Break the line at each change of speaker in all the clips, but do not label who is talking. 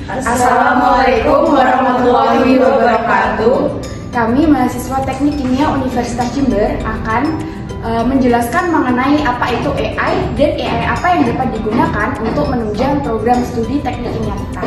Assalamualaikum warahmatullahi wabarakatuh.
Kami mahasiswa Teknik Kimia Universitas Jember akan menjelaskan mengenai apa itu AI dan AI apa yang dapat digunakan untuk menunjang program studi teknik kimia kita.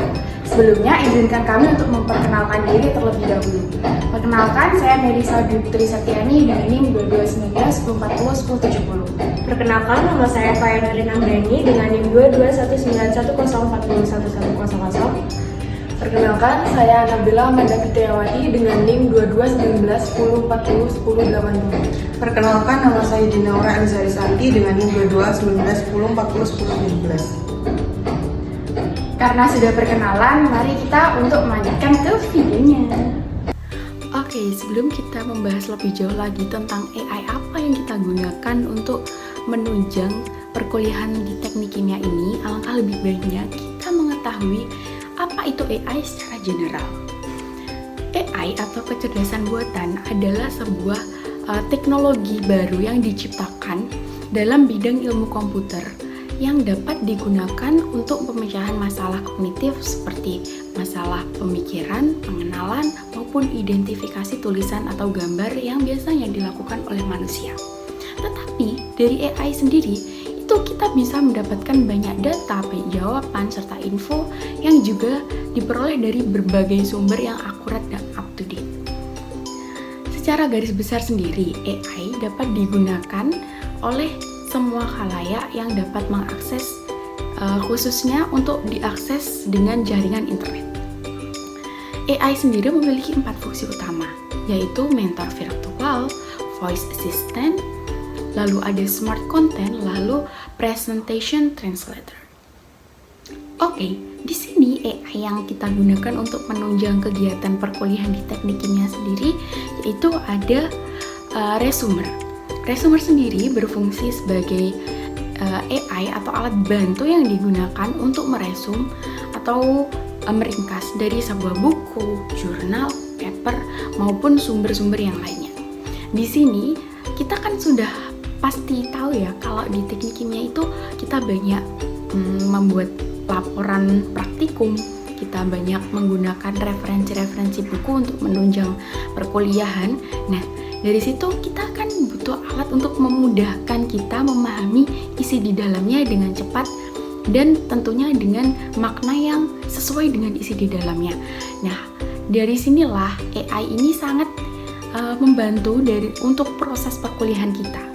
Sebelumnya, izinkan kami untuk memperkenalkan diri terlebih dahulu. Perkenalkan, saya Melisa Dwi Satyani dengan NIM 2219 1040 1070.
Perkenalkan, nama saya Fayanurin Anggreni dengan NIM 221910411100.
Perkenalkan, saya Nabila Amanda Fitriawati dengan NIM 2219 1040 1080.
Perkenalkan, nama saya Dinaura Anzari Santi dengan NIM 2219 1040 1017.
Karena sudah perkenalan, mari kita untuk melanjutkan ke videonya.
Oke, sebelum kita membahas lebih jauh lagi tentang AI apa yang kita gunakan untuk menunjang perkuliahan di teknik kimia ini, alangkah lebih baiknya kita mengetahui apa itu AI secara general. AI atau kecerdasan buatan adalah sebuah teknologi baru yang diciptakan dalam bidang ilmu komputer yang dapat digunakan untuk pemecahan masalah kognitif seperti masalah pemikiran, pengenalan, maupun identifikasi tulisan atau gambar yang biasanya dilakukan oleh manusia. Tetapi dari AI sendiri, itu kita bisa mendapatkan banyak data, jawaban, serta info yang juga diperoleh dari berbagai sumber yang akurat dan up to date. Secara garis besar sendiri, AI dapat digunakan oleh semua khalayak yang dapat mengakses, khususnya untuk diakses dengan jaringan internet. AI sendiri memiliki 4 fungsi utama, yaitu mentor virtual, voice assistant, lalu ada smart content, lalu presentation translator. Oke, di sini AI yang kita gunakan untuk menunjang kegiatan perkuliahan di teknik kimia sendiri, yaitu ada resumer. Resumer sendiri berfungsi sebagai AI atau alat bantu yang digunakan untuk meresum atau meringkas dari sebuah buku, jurnal, paper, maupun sumber-sumber yang lainnya. Di sini kita kan sudah pasti tahu ya kalau di teknik kimia itu kita banyak membuat laporan praktikum, kita banyak menggunakan referensi-referensi buku untuk menunjang perkuliahan. Nah, dari situ kita kan butuh alat untuk memudahkan kita memahami isi di dalamnya dengan cepat dan tentunya dengan makna yang sesuai dengan isi di dalamnya. Nah, dari sinilah AI ini sangat membantu untuk proses perkuliahan kita.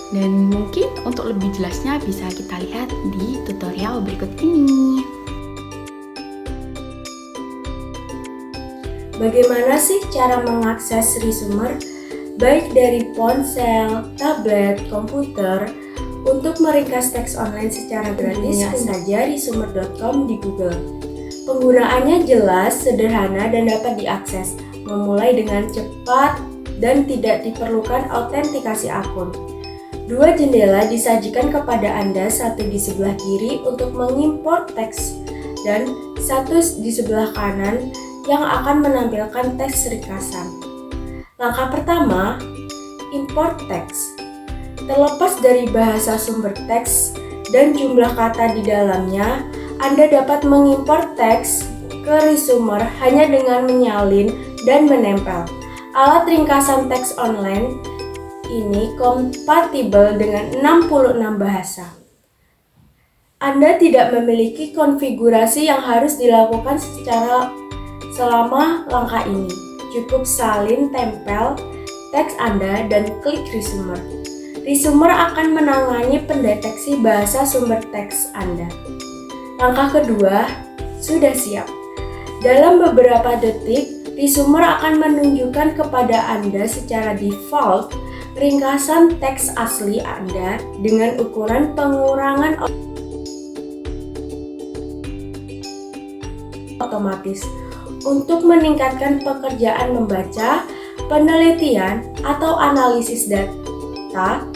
Dan mungkin untuk lebih jelasnya bisa kita lihat di tutorial berikut ini.
Bagaimana sih cara mengakses resumer baik dari ponsel, tablet, komputer untuk meringkas teks online secara gratis? Cek saja resumer.com di Google. Penggunaannya jelas, sederhana, dan dapat diakses, memulai dengan cepat dan tidak diperlukan autentikasi akun. 2 jendela disajikan kepada Anda, satu di sebelah kiri untuk mengimport teks dan satu di sebelah kanan yang akan menampilkan teks ringkasan. Langkah pertama, import teks. Terlepas dari bahasa sumber teks dan jumlah kata di dalamnya, Anda dapat mengimport teks ke resumer hanya dengan menyalin dan menempel. Alat ringkasan teks online ini kompatibel dengan 66 bahasa. Anda tidak memiliki konfigurasi yang harus dilakukan selama langkah ini. Cukup salin tempel teks Anda dan klik resumer. Resumer akan menangani pendeteksi bahasa sumber teks Anda. Langkah kedua, sudah siap. Dalam beberapa detik, resumer akan menunjukkan kepada Anda secara default ringkasan teks asli Anda dengan ukuran pengurangan otomatis. Untuk meningkatkan pekerjaan membaca, penelitian, atau analisis data,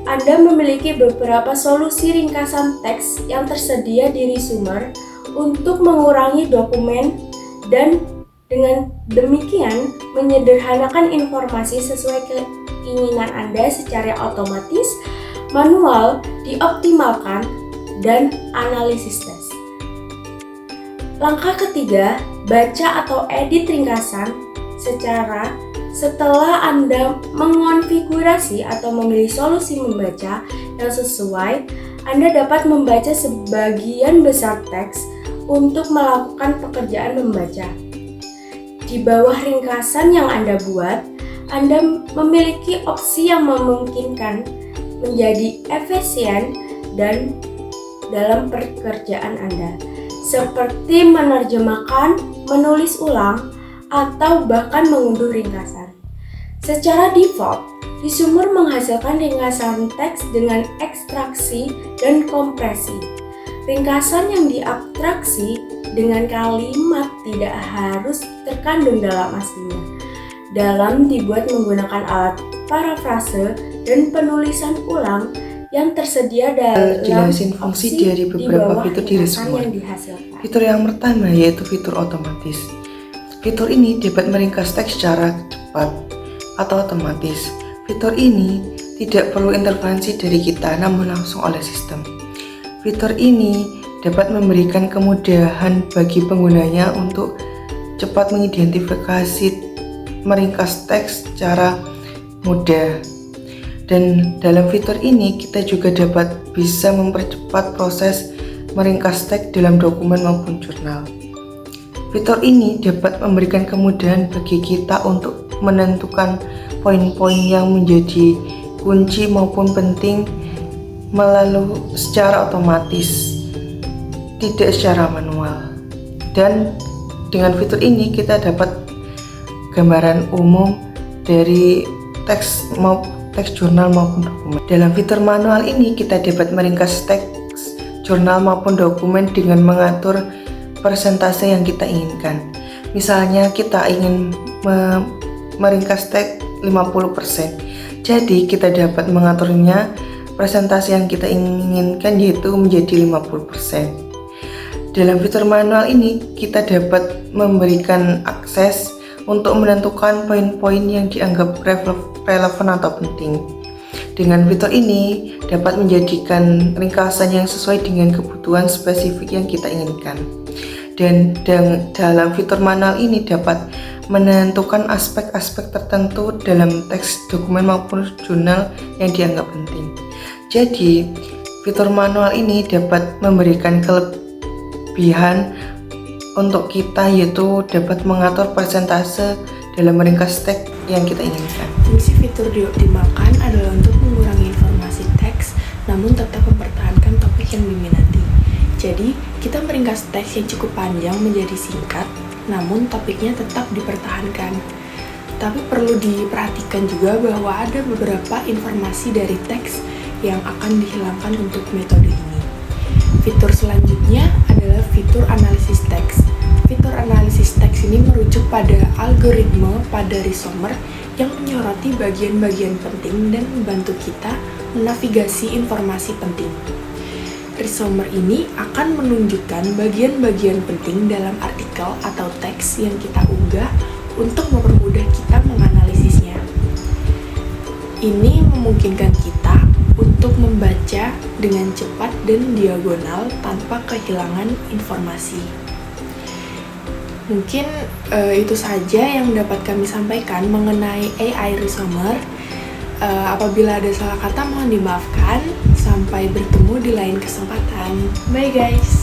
Anda memiliki beberapa solusi ringkasan teks yang tersedia di resumer untuk mengurangi dokumen dan dengan demikian menyederhanakan informasi sesuai keinginan Anda secara otomatis, manual, dioptimalkan, dan analisis tes. Langkah ketiga, baca atau edit ringkasan setelah Anda mengonfigurasi atau memilih solusi membaca yang sesuai, Anda dapat membaca sebagian besar teks untuk melakukan pekerjaan membaca. Di bawah ringkasan yang Anda buat, Anda memiliki opsi yang memungkinkan menjadi efisien dan dalam pekerjaan Anda, seperti menerjemahkan, menulis ulang, atau bahkan mengunduh ringkasan. Secara default, Resumer menghasilkan ringkasan teks dengan ekstraksi dan kompresi. Ringkasan yang diabstraksi dengan kalimat tidak harus terkandung dalam aslinya. Dalam dibuat menggunakan alat parafrase dan penulisan ulang yang tersedia dalam
jelasin fungsi dari beberapa fitur di Resumer. Fitur yang pertama yaitu fitur otomatis. Fitur ini dapat meringkas teks secara cepat atau otomatis. Fitur ini tidak perlu intervensi dari kita, namun langsung oleh sistem. Fitur ini dapat memberikan kemudahan bagi penggunanya untuk cepat mengidentifikasi meringkas teks secara mudah. Dan dalam fitur ini kita juga dapat bisa mempercepat proses meringkas teks dalam dokumen maupun jurnal. Fitur ini dapat memberikan kemudahan bagi kita untuk menentukan poin-poin yang menjadi kunci maupun penting melalui secara otomatis, tidak secara manual. Dan dengan fitur ini kita dapat gambaran umum dari teks jurnal maupun dokumen. Dalam fitur manual ini kita dapat meringkas teks jurnal maupun dokumen dengan mengatur persentase yang kita inginkan. Misalnya kita ingin meringkas teks 50%. Jadi kita dapat mengaturnya persentase yang kita inginkan yaitu menjadi 50%. Dalam fitur manual ini kita dapat memberikan akses untuk menentukan poin-poin yang dianggap relevan atau penting. Dengan fitur ini dapat menjadikan ringkasan yang sesuai dengan kebutuhan spesifik yang kita inginkan. Dan dalam fitur manual ini dapat menentukan aspek-aspek tertentu dalam teks dokumen maupun jurnal yang dianggap penting. Jadi, fitur manual ini dapat memberikan kelebihan untuk kita, yaitu dapat mengatur persentase dalam meringkas teks yang kita inginkan.
Fungsi fitur dioptimalkan adalah untuk mengurangi informasi teks, namun tetap mempertahankan topik yang diminati. Jadi, kita meringkas teks yang cukup panjang menjadi singkat, namun topiknya tetap dipertahankan. Tapi perlu diperhatikan juga bahwa ada beberapa informasi dari teks yang akan dihilangkan untuk metode ini. Fitur selanjutnya adalah fitur analisis teks. Fitur analisis teks ini merujuk pada algoritma pada Resumer yang menyoroti bagian-bagian penting dan membantu kita menavigasi informasi penting. Resumer ini akan menunjukkan bagian-bagian penting dalam artikel atau teks yang kita unggah untuk mempermudah kita menganalisisnya. Ini memungkinkan kita untuk membaca dengan cepat dan diagonal tanpa kehilangan informasi. Mungkin itu saja yang dapat kami sampaikan mengenai AI Resumer. Apabila ada salah kata mohon dimaafkan. Sampai bertemu di lain kesempatan. Bye guys.